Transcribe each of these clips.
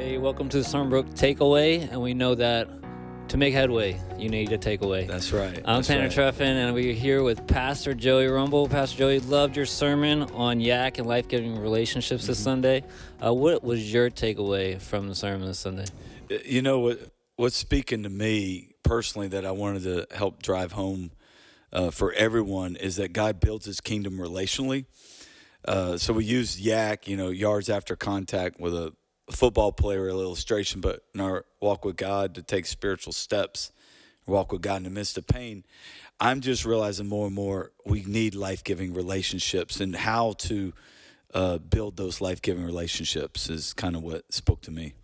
Hey, welcome to the Stormbrook Takeaway, and we know that to make headway, you need a takeaway. That's right. I'm Tanner Treffin, and we're here with Pastor Joey Rumble. Pastor Joey, loved your sermon on yak and life-giving relationships this Sunday. What was your takeaway from the sermon this Sunday? You know, what's speaking to me personally that I wanted to help drive home for everyone is that God builds his kingdom relationally. So we use yak, yards after contact with a football player illustration, but in our walk with God to take spiritual steps, walk with God in the midst of pain, I'm just realizing more and more we need life-giving relationships, and how to build those life-giving relationships is kind of what spoke to me.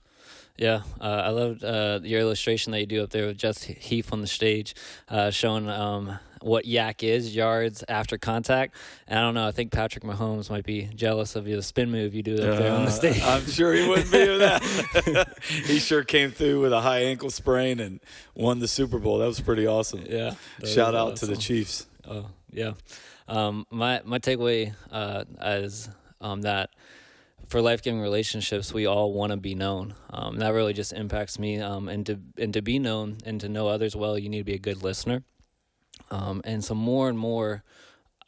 Yeah, I loved your illustration that you do up there with Just Heath on the stage, showing what yak is, yards after contact. And I don't know, I think Patrick Mahomes might be jealous of the spin move you do up there on the stage. I'm sure he wouldn't be with that. He sure came through with a high ankle sprain and won the Super Bowl. That was pretty awesome. Yeah. Shout out to the Chiefs. Oh, yeah. My takeaway is that for life-giving relationships, we all want to be known. That really just impacts me. And to be known and to know others well, you need to be a good listener. And so more and more,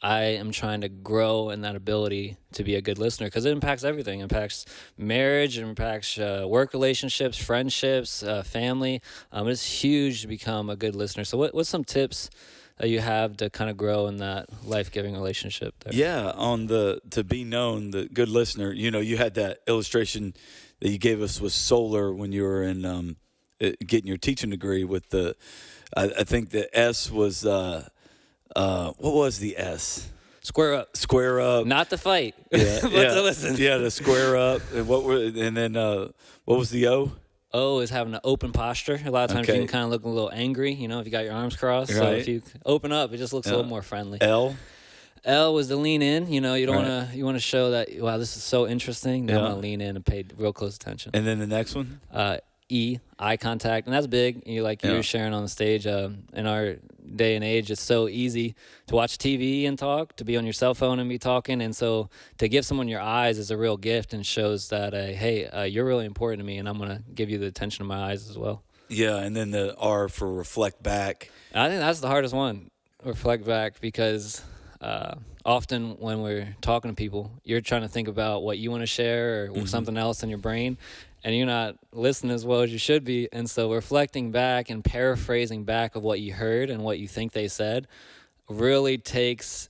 I am trying to grow in that ability to be a good listener, because it impacts everything. It impacts marriage, it impacts work relationships, friendships, family. It's huge to become a good listener. So what's some tips that you have to kind of grow in that life-giving relationship there? Yeah, to be known, the good listener. You had that illustration that you gave us with solar when you were in getting your teaching degree with the. I think the S was what was the S? Square up. Square up. Not to fight, Yeah, but yeah, to listen. Yeah, to square up. And what was the O? O is having an open posture. A lot of times you can kind of look a little angry, if you got your arms crossed. Right. So if you open up, it just looks a little more friendly. L was to lean in. You don't want to. You want to show that, wow, this is so interesting. Now I'm going to lean in and pay real close attention. And then the next one? E, eye contact, and that's big. You were sharing on the stage. In our day and age, it's so easy to watch TV and talk, to be on your cell phone and be talking, and so to give someone your eyes is a real gift and shows that, hey, you're really important to me, and I'm going to give you the attention of my eyes as well. Yeah, and then the R for reflect back. I think that's the hardest one, reflect back, because often when we're talking to people, you're trying to think about what you want to share or something else in your brain, and you're not listening as well as you should be. And so reflecting back and paraphrasing back of what you heard and what you think they said really takes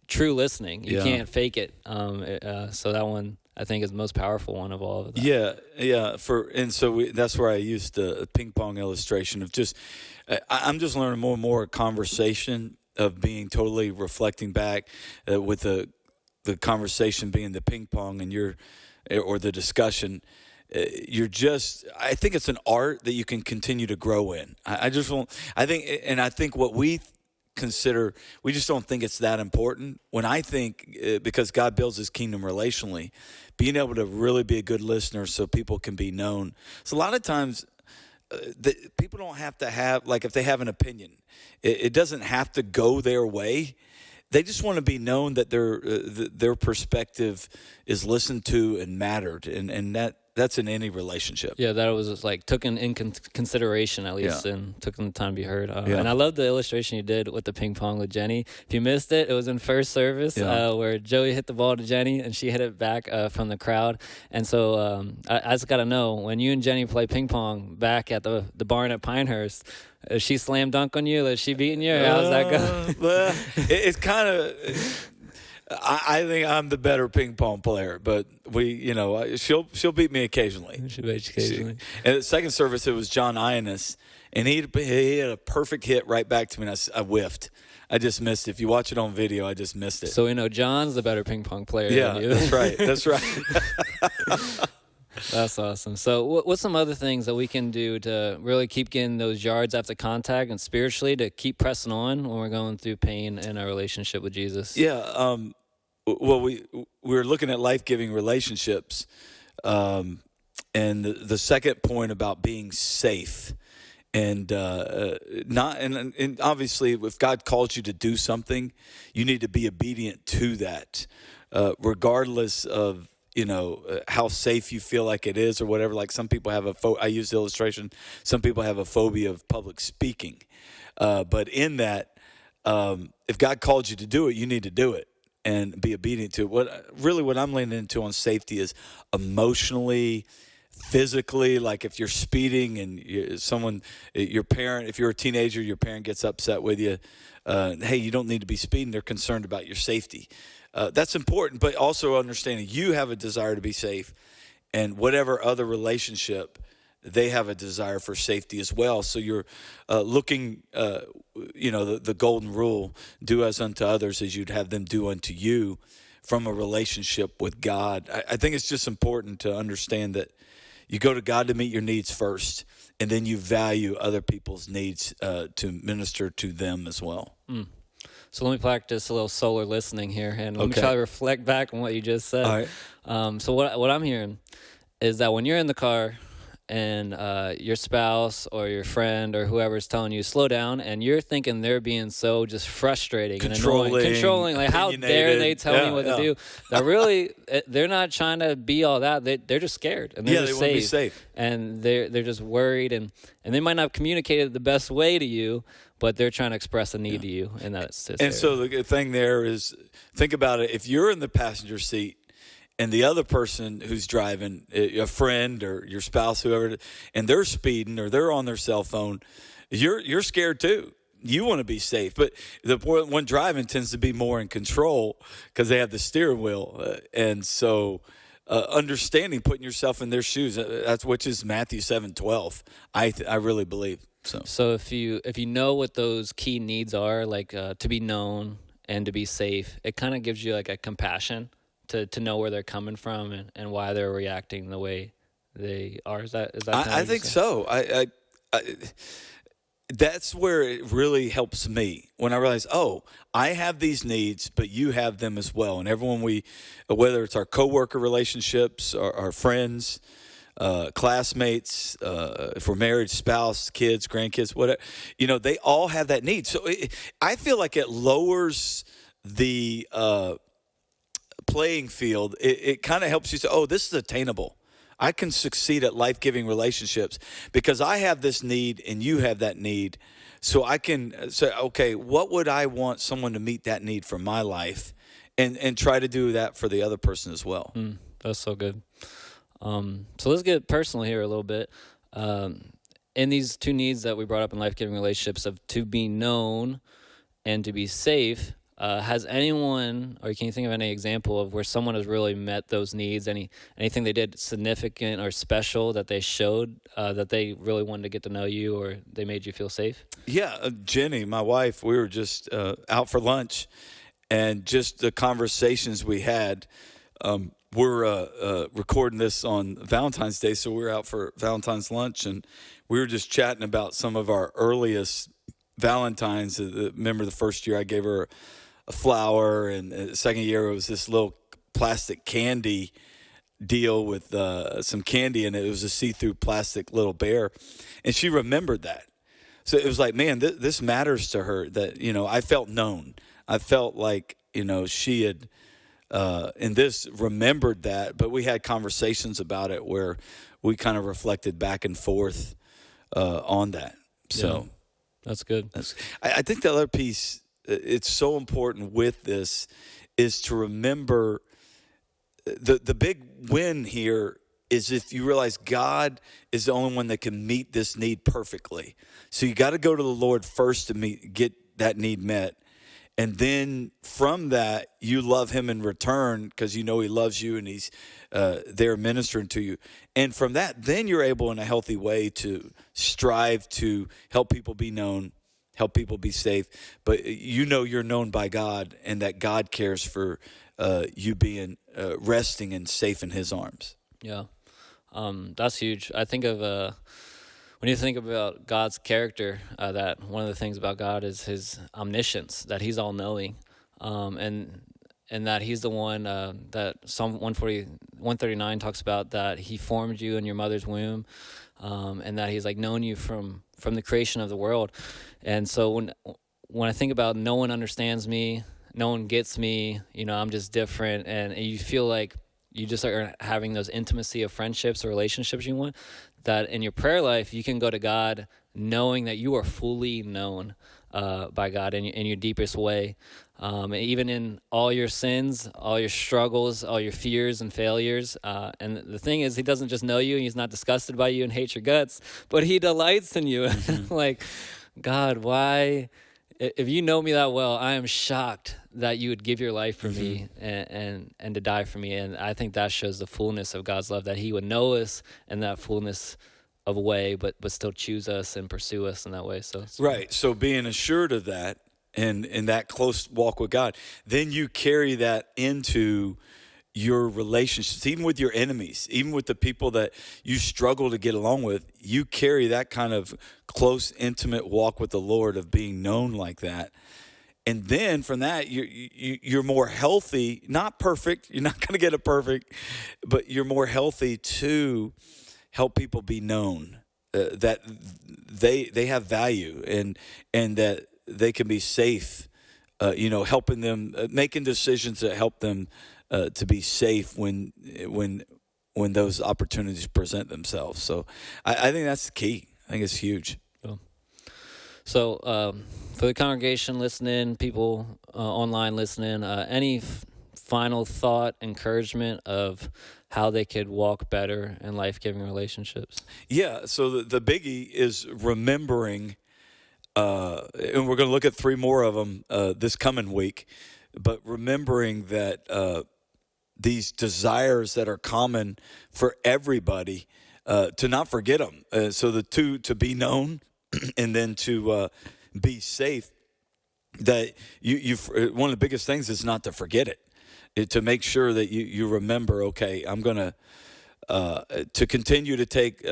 true listening. You can't fake it. So that one, I think, is the most powerful one of all of them. Yeah. That's where I used the ping pong illustration of just, I'm just learning more and more conversation of being totally reflecting back with the conversation being the ping pong and or the discussion. I think it's an art that you can continue to grow in. I think what we consider, we just don't think it's that important. When I think, because God builds his kingdom relationally, being able to really be a good listener so people can be known. So a lot of times, people don't have to have, like, if they have an opinion, it doesn't have to go their way. They just want to be known that their perspective is listened to and mattered, and that's in any relationship. Yeah, that was just like taken in consideration at least, and took the time to be heard. And I love the illustration you did with the ping pong with Jenny. If you missed it, it was in first service where Joey hit the ball to Jenny and she hit it back from the crowd. And so I just got to know, when you and Jenny play ping pong back at the barn at Pinehurst, is she slam dunk on you? Is she beating you? How's that go? Well, it's kind of. I think I'm the better ping pong player, but she'll beat me occasionally. She beats you occasionally. And at second service, it was John Ionis, and he had a perfect hit right back to me, and I whiffed. I just missed it. If you watch it on video, I just missed it. So we know John's the better ping pong player than you. That's right. That's right. That's awesome. So what's some other things that we can do to really keep getting those yards after contact and spiritually to keep pressing on when we're going through pain in our relationship with Jesus? Yeah. Well, we're looking at life-giving relationships, and the second point about being safe, and obviously, if God calls you to do something, you need to be obedient to that, regardless of how safe you feel like it is or whatever. Like some people have I use the illustration. Some people have a phobia of public speaking. But in that, if God called you to do it, you need to do it and be obedient to it. What I'm leaning into on safety is emotionally, physically. Like if you're speeding and your parent, if you're a teenager, your parent gets upset with you. Hey, you don't need to be speeding. They're concerned about your safety. That's important, but also understanding you have a desire to be safe, and whatever other relationship, they have a desire for safety as well. So you're looking, the golden rule, do as unto others as you'd have them do unto you, from a relationship with God. I think it's just important to understand that you go to God to meet your needs first, and then you value other people's needs to minister to them as well. So let me practice a little solar listening here, and let me try to reflect back on what you just said. All right. So what I'm hearing is that when you're in the car and your spouse or your friend or whoever's telling you slow down, and you're thinking they're being so just frustrating and controlling, like how dare they tell me what to do? That really, they're not trying to be all that. They're just scared, and they're just want to be safe, and they're just worried, and they might not have communicated the best way to you, but they're trying to express a need to you, and that's it. And so the thing there is, think about it. If you're in the passenger seat and the other person who's driving, a friend or your spouse, whoever, and they're speeding or they're on their cell phone, you're scared too. You want to be safe, but the one driving tends to be more in control because they have the steering wheel, and so understanding, putting yourself in their shoes, which is Matthew 7:12. I really believe. So if you know what those key needs are, like to be known and to be safe, it kind of gives you like a compassion to know where they're coming from and why they're reacting the way they are. Is that I think so. I that's where it really helps me when I realize, I have these needs, but you have them as well. And everyone whether it's our coworker relationships, our friends, classmates, if we're married, spouse, kids, grandkids, whatever, they all have that need. So I feel like it lowers the playing field. It kind of helps you say, this is attainable. I can succeed at life-giving relationships because I have this need and you have that need. So I can say, okay, what would I want someone to meet that need for my life, and try to do that for the other person as well. That's so good. So let's get personal here a little bit. In these two needs that we brought up in life-giving relationships of to be known and to be safe, has anyone, or can you think of any example of where someone has really met those needs? Anything they did significant or special that they showed that they really wanted to get to know you, or they made you feel safe? Yeah, Jenny, my wife, we were just out for lunch, and just the conversations we had. We're recording this on Valentine's Day, so we were out for Valentine's lunch, and we were just chatting about some of our earliest Valentines. Remember the first year I gave her a flower, and the second year it was this little plastic candy deal with some candy, and it was a see-through plastic little bear, and she remembered that. So it was like, man, this matters to her, that I felt known. I felt like she had and this remembered that, but we had conversations about it where we kind of reflected back and forth on that. So that's good. I think the other piece, it's so important with this, is to remember the big win here is if you realize God is the only one that can meet this need perfectly. So you got to go to the Lord first to get that need met. And then from that, you love him in return because he loves you and he's there ministering to you. And from that, then you're able in a healthy way to strive to help people be known, help people be safe. But you're known by God, and that God cares for you being resting and safe in his arms. Yeah, that's huge. I think of... when you think about God's character, that one of the things about God is his omniscience, that he's all-knowing, and that he's the one that Psalm 139 talks about, that he formed you in your mother's womb, and that he's like known you from the creation of the world. And so when I think about no one understands me, no one gets me, I'm just different, and you feel like you just are having those intimacy of friendships or relationships you want, that in your prayer life, you can go to God knowing that you are fully known by God in your deepest way. Even in all your sins, all your struggles, all your fears and failures. And the thing is, he doesn't just know you, and he's not disgusted by you and hates your guts, but he delights in you. Like, God, why? If you know me that well, I am shocked that you would give your life for me and to die for me. And I think that shows the fullness of God's love, that he would know us in that fullness of a way, but still choose us and pursue us in that way. So right. So being assured of that and in that close walk with God, then you carry that into your relationships, even with your enemies, even with the people that you struggle to get along with. You carry that kind of close, intimate walk with the Lord of being known like that. And then from that, you're more healthy, not perfect. You're not going to get it perfect, but you're more healthy to help people be known, that they have value and that they can be safe, helping them, making decisions that help them to be safe when those opportunities present themselves. So I think that's the key. I think it's huge. So for the congregation listening, people online listening, any final thought, encouragement of how they could walk better in life-giving relationships? Yeah, so the biggie is remembering, and we're going to look at 3 more of them this coming week, but remembering that these desires that are common for everybody, to not forget them. So the 2, to be known and then to be safe, that you one of the biggest things is not to forget it. To make sure that you remember, okay, I'm going to continue to take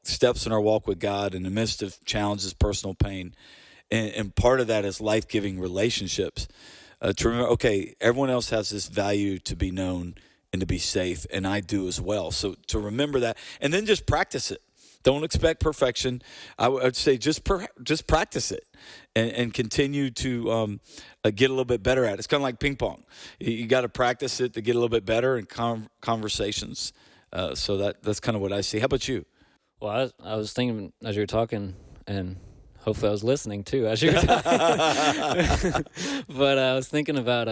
steps in our walk with God in the midst of challenges, personal pain. And part of that is life-giving relationships. To remember, okay, everyone else has this value to be known and to be safe, and I do as well. So to remember that, and then just practice it. Don't expect perfection. I would say just practice it and continue to get a little bit better at it. It's kind of like ping pong. You got to practice it to get a little bit better in conversations. So that's kind of what I see. How about you? Well, I was thinking as you were talking, and hopefully I was listening too as you were talking. But I was thinking about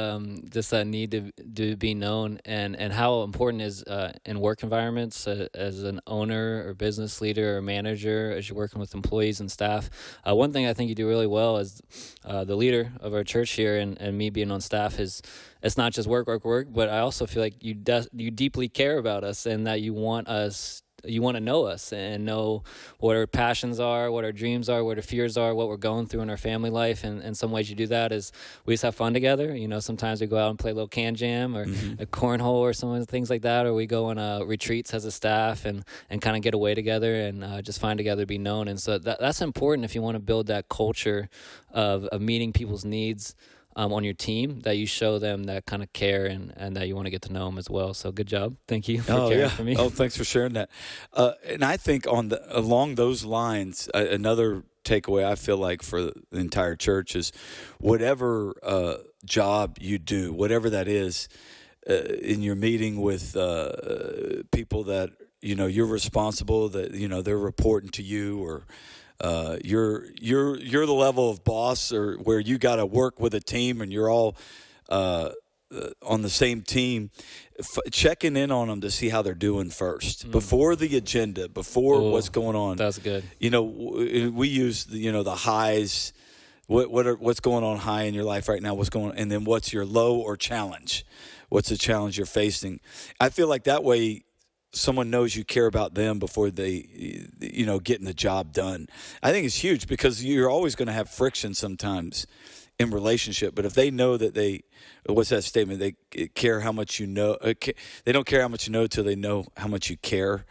just that need to be known and how important is in work environments as an owner or business leader or manager, as you're working with employees and staff. One thing I think you do really well as the leader of our church here and me being on staff is it's not just work, but I also feel like you deeply care about us and that you want to know us and know what our passions are, what our dreams are, what our fears are, what we're going through in our family life. And in some ways you do that is we just have fun together. Sometimes we go out and play a little can jam or a cornhole or some things like that, or we go on retreats as a staff and kind of get away together and just find together to be known. And so that's important if you want to build that culture of meeting people's needs on your team, that you show them that kind of care and that you want to get to know them as well. So good job. Thank you for caring for me. Oh, thanks for sharing that. And I think along those lines, another takeaway I feel like for the entire church is whatever job you do, whatever that is, in your meeting with people that, you're responsible, that, they're reporting to you, or you're the level of boss or where you got to work with a team and you're all on the same team, checking in on them to see how they're doing first before the agenda, before what's going on. That's good. We use the highs. What's going on high in your life right now? What's going on, and then what's your low or challenge? What's the challenge you're facing? I feel like that way someone knows you care about them before they, getting the job done. I think it's huge because you're always going to have friction sometimes in relationship. But if they know that what's that statement? They care how much you know. They don't care how much you know till they know how much you care.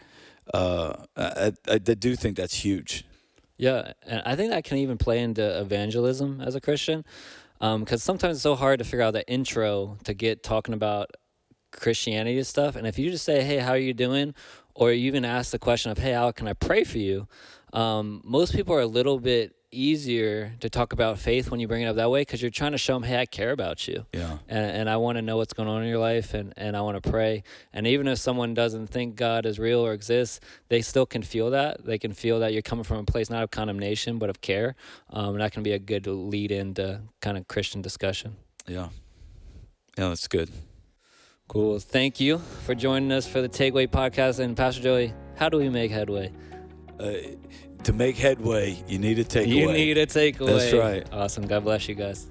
I do think that's huge. Yeah, and I think that can even play into evangelism as a Christian, because sometimes it's so hard to figure out the intro to get talking about Christianity stuff. And if you just say, hey, how are you doing? Or you even ask the question of, hey, how can I pray for you? Most people are a little bit easier to talk about faith when you bring it up that way, because you're trying to show them, hey, I care about you. Yeah. And I want to know what's going on in your life, and I want to pray. And even if someone doesn't think God is real or exists, they still can feel that. They can feel that you're coming from a place not of condemnation, but of care. And that can be a good lead into kind of Christian discussion. Yeah. Yeah, that's good. Cool. Thank you for joining us for the Takeaway Podcast. And Pastor Joey, how do we make headway? To make headway, you need a takeaway. You need a takeaway. That's right. Awesome. God bless you guys.